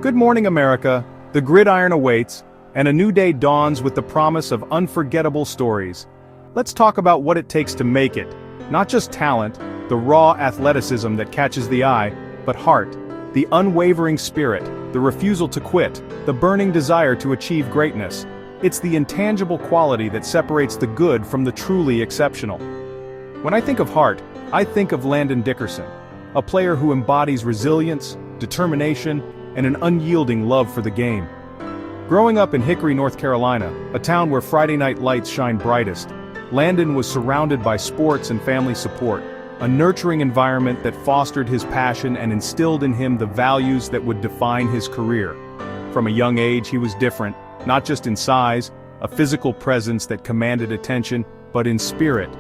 Good morning, America. The gridiron awaits, and a new day dawns with the promise of unforgettable stories. Let's talk about what it takes to make it. Not just talent, the raw athleticism that catches the eye, but heart, the unwavering spirit, the refusal to quit, the burning desire to achieve greatness. It's the intangible quality that separates the good from the truly exceptional. When I think of heart, I think of Landon Dickerson, a player who embodies resilience, determination, and an unyielding love for the game. Growing up in Hickory, North Carolina, a town where Friday night lights shine brightest, Landon was surrounded by sports and family support, a nurturing environment that fostered his passion and instilled in him the values that would define his career. From a young age he was different, not just in size, a physical presence that commanded attention, but in spirit,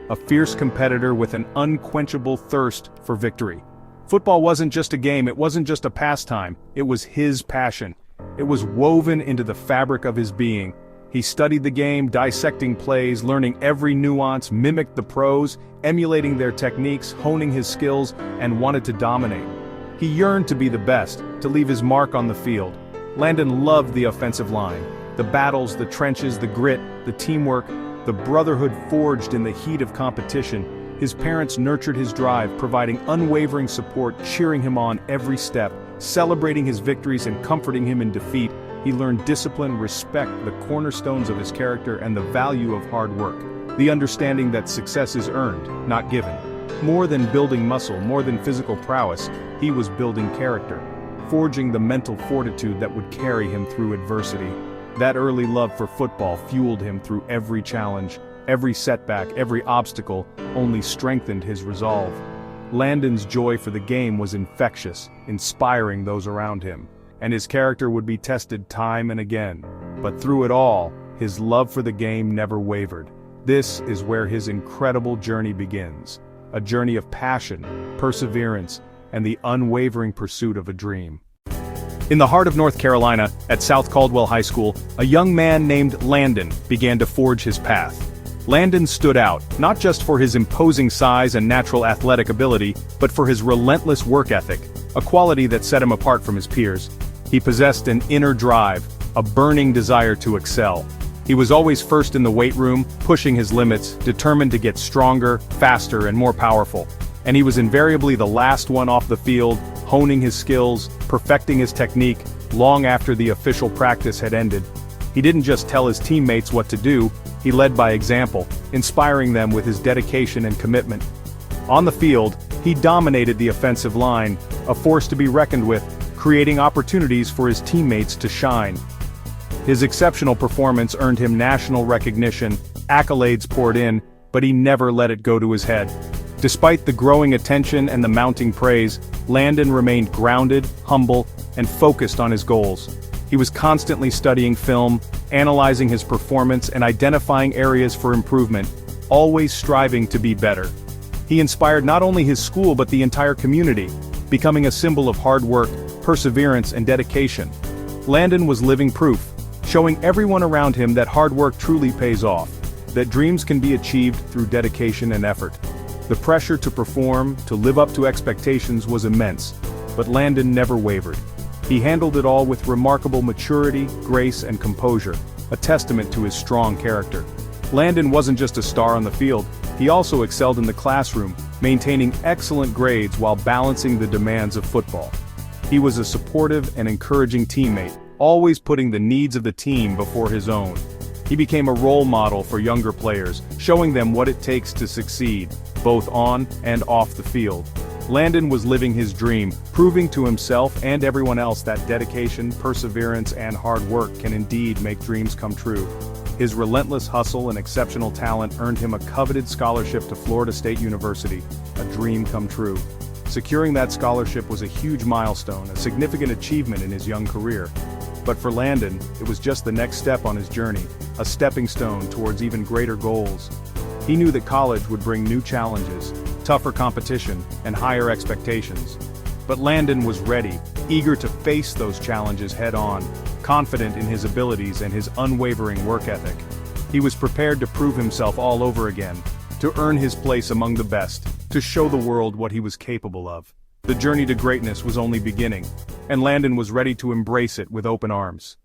a fierce competitor with an unquenchable thirst for victory. Football wasn't just a game, it wasn't just a pastime, it was his passion. It was woven into the fabric of his being. He studied the game, dissecting plays, learning every nuance, mimicked the pros, emulating their techniques, honing his skills, and wanted to dominate. He yearned to be the best, to leave his mark on the field. Landon loved the offensive line, the battles, the trenches, the grit, the teamwork, the brotherhood forged in the heat of competition. His parents nurtured his drive, providing unwavering support, cheering him on every step, celebrating his victories and comforting him in defeat. He learned discipline, respect, the cornerstones of his character, and the value of hard work. The understanding that success is earned, not given. More than building muscle, more than physical prowess, he was building character, forging the mental fortitude that would carry him through adversity. That early love for football fueled him through every challenge. Every setback, every obstacle, only strengthened his resolve. Landon's joy for the game was infectious, inspiring those around him, and his character would be tested time and again. But through it all, his love for the game never wavered. This is where his incredible journey begins, a journey of passion, perseverance, and the unwavering pursuit of a dream. In the heart of North Carolina, at South Caldwell High School, a young man named Landon began to forge his path. Landon stood out, not just for his imposing size and natural athletic ability, but for his relentless work ethic, a quality that set him apart from his peers. He possessed an inner drive, a burning desire to excel. He was always first in the weight room, pushing his limits, determined to get stronger, faster, and more powerful. And he was invariably the last one off the field, honing his skills, perfecting his technique, long after the official practice had ended. He didn't just tell his teammates what to do, he led by example, inspiring them with his dedication and commitment. On the field, he dominated the offensive line, a force to be reckoned with, creating opportunities for his teammates to shine. His exceptional performance earned him national recognition, accolades poured in, but he never let it go to his head. Despite the growing attention and the mounting praise, Landon remained grounded, humble, and focused on his goals. He was constantly studying film, analyzing his performance, and identifying areas for improvement, always striving to be better. He inspired not only his school but the entire community, becoming a symbol of hard work, perseverance, and dedication. Landon was living proof, showing everyone around him that hard work truly pays off, that dreams can be achieved through dedication and effort. The pressure to perform, to live up to expectations was immense, but Landon never wavered. He handled it all with remarkable maturity, grace, and composure, a testament to his strong character. Landon wasn't just a star on the field, he also excelled in the classroom, maintaining excellent grades while balancing the demands of football. He was a supportive and encouraging teammate, always putting the needs of the team before his own. He became a role model for younger players, showing them what it takes to succeed, both on and off the field. Landon was living his dream, proving to himself and everyone else that dedication, perseverance, and hard work can indeed make dreams come true. His relentless hustle and exceptional talent earned him a coveted scholarship to Florida State University, a dream come true. Securing that scholarship was a huge milestone, a significant achievement in his young career. But for Landon, it was just the next step on his journey, a stepping stone towards even greater goals. He knew that college would bring new challenges, tougher competition, and higher expectations. But Landon was ready, eager to face those challenges head-on, confident in his abilities and his unwavering work ethic. He was prepared to prove himself all over again, to earn his place among the best, to show the world what he was capable of. The journey to greatness was only beginning, and Landon was ready to embrace it with open arms.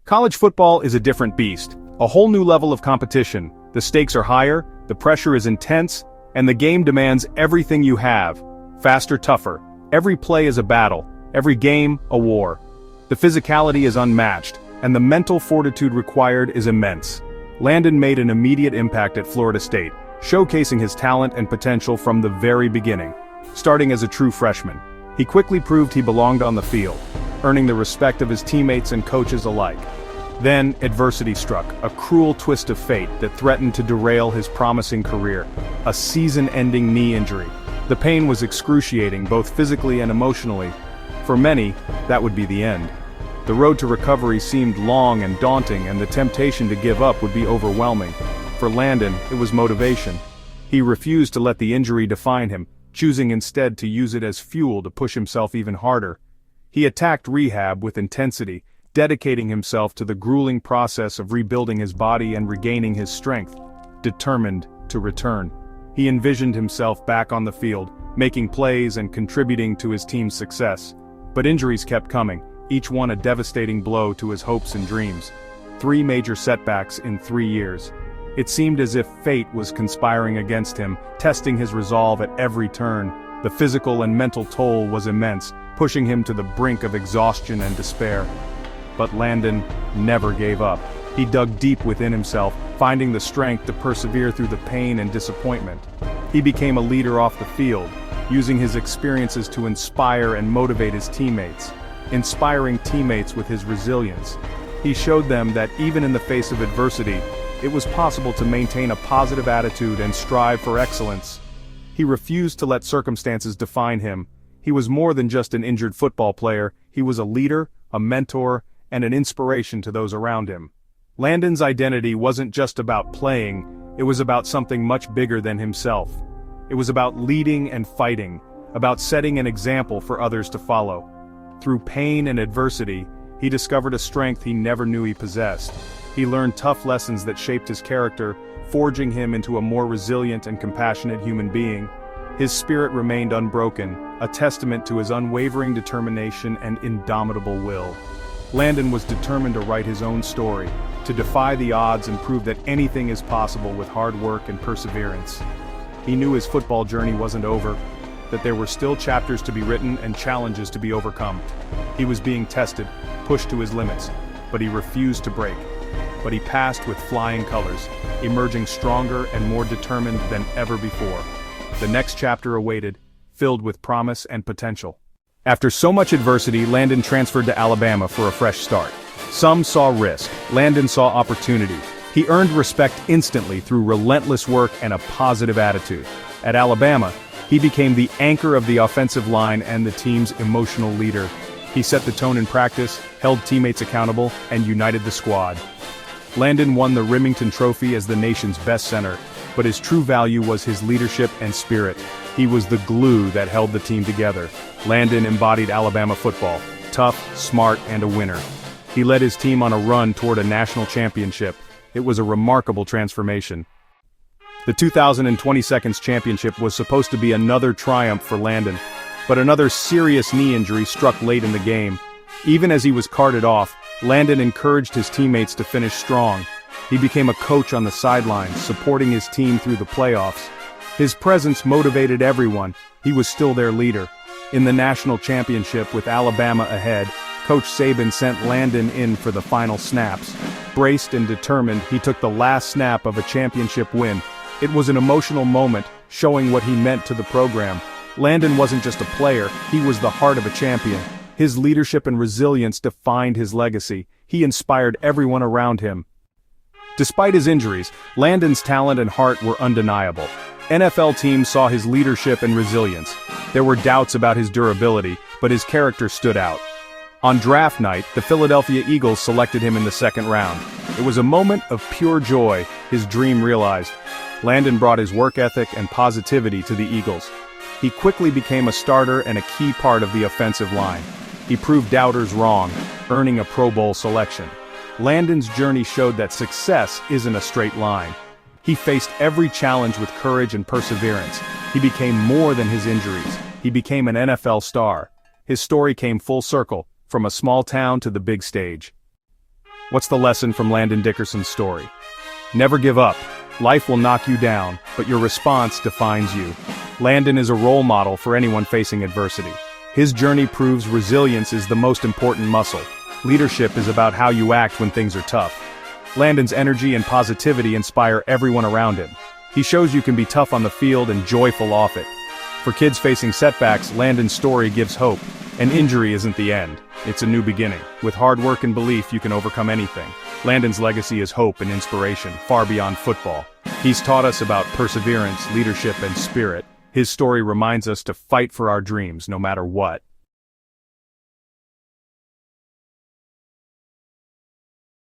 College football is a different beast, a whole new level of competition. The stakes are higher, the pressure is intense, and the game demands everything you have. Faster, tougher. Every play is a battle, every game, a war. The physicality is unmatched, and the mental fortitude required is immense. Landon made an immediate impact at Florida State, showcasing his talent and potential from the very beginning. Starting as a true freshman, he quickly proved he belonged on the field, earning the respect of his teammates and coaches alike. Then, adversity struck, a cruel twist of fate that threatened to derail his promising career, a season-ending knee injury. The pain was excruciating, both physically and emotionally. For many, that would be the end. The road to recovery seemed long and daunting, and the temptation to give up would be overwhelming. For Landon, it was motivation. He refused to let the injury define him, choosing instead to use it as fuel to push himself even harder. He attacked rehab with intensity, dedicating himself to the grueling process of rebuilding his body and regaining his strength, determined to return. He envisioned himself back on the field, making plays and contributing to his team's success. But injuries kept coming, each one a devastating blow to his hopes and dreams. 3 major setbacks in 3 years. It seemed as if fate was conspiring against him, testing his resolve at every turn. The physical and mental toll was immense, pushing him to the brink of exhaustion and despair. But Landon never gave up. He dug deep within himself, finding the strength to persevere through the pain and disappointment. He became a leader off the field, using his experiences to inspire and motivate his teammates. Inspiring teammates with his resilience. He showed them that even in the face of adversity, it was possible to maintain a positive attitude and strive for excellence. He refused to let circumstances define him. He was more than just an injured football player, he was a leader, a mentor, and an inspiration to those around him. Landon's identity wasn't just about playing, it was about something much bigger than himself. It was about leading and fighting, about setting an example for others to follow. Through pain and adversity, he discovered a strength he never knew he possessed. He learned tough lessons that shaped his character, forging him into a more resilient and compassionate human being. His spirit remained unbroken, a testament to his unwavering determination and indomitable will. Landon was determined to write his own story, to defy the odds and prove that anything is possible with hard work and perseverance. He knew his football journey wasn't over, that there were still chapters to be written and challenges to be overcome. He was being tested, pushed to his limits, but he refused to break. But he passed with flying colors, emerging stronger and more determined than ever before. The next chapter awaited, filled with promise and potential. After so much adversity, Landon transferred to Alabama for a fresh start. Some saw risk, Landon saw opportunity. He earned respect instantly through relentless work and a positive attitude. At Alabama, he became the anchor of the offensive line and the team's emotional leader. He set the tone in practice, held teammates accountable, and united the squad. Landon won the Rimington Trophy as the nation's best center, but his true value was his leadership and spirit. He was the glue that held the team together. Landon embodied Alabama football, tough, smart, and a winner. He led his team on a run toward a national championship. It was a remarkable transformation. The 2022 championship was supposed to be another triumph for Landon, but another serious knee injury struck late in the game. Even as he was carted off, Landon encouraged his teammates to finish strong. He became a coach on the sidelines, supporting his team through the playoffs. His presence motivated everyone. He was still their leader. In the national championship with Alabama ahead, Coach Saban sent Landon in for the final snaps. Braced and determined, he took the last snap of a championship win. It was an emotional moment, showing what he meant to the program. Landon wasn't just a player, he was the heart of a champion. His leadership and resilience defined his legacy. He inspired everyone around him. Despite his injuries, Landon's talent and heart were undeniable. NFL teams saw his leadership and resilience. There were doubts about his durability, but his character stood out. On draft night, the Philadelphia Eagles selected him in the second round. It was a moment of pure joy, his dream realized. Landon brought his work ethic and positivity to the Eagles. He quickly became a starter and a key part of the offensive line. He proved doubters wrong, earning a Pro Bowl selection. Landon's journey showed that success isn't a straight line. He faced every challenge with courage and perseverance. He became more than his injuries. he became an NFL star. His story came full circle, from a small town to the big stage. What's the lesson from Landon Dickerson's story? Never give up. Life will knock you down, but your response defines you. Landon is a role model for anyone facing adversity. His journey proves resilience is the most important muscle. Leadership is about how you act when things are tough. Landon's energy and positivity inspire everyone around him. He shows you can be tough on the field and joyful off it. For kids facing setbacks, Landon's story gives hope. An injury isn't the end, it's a new beginning. With hard work and belief, you can overcome anything. Landon's legacy is hope and inspiration, far beyond football. He's taught us about perseverance, leadership, and spirit. His story reminds us to fight for our dreams, no matter what.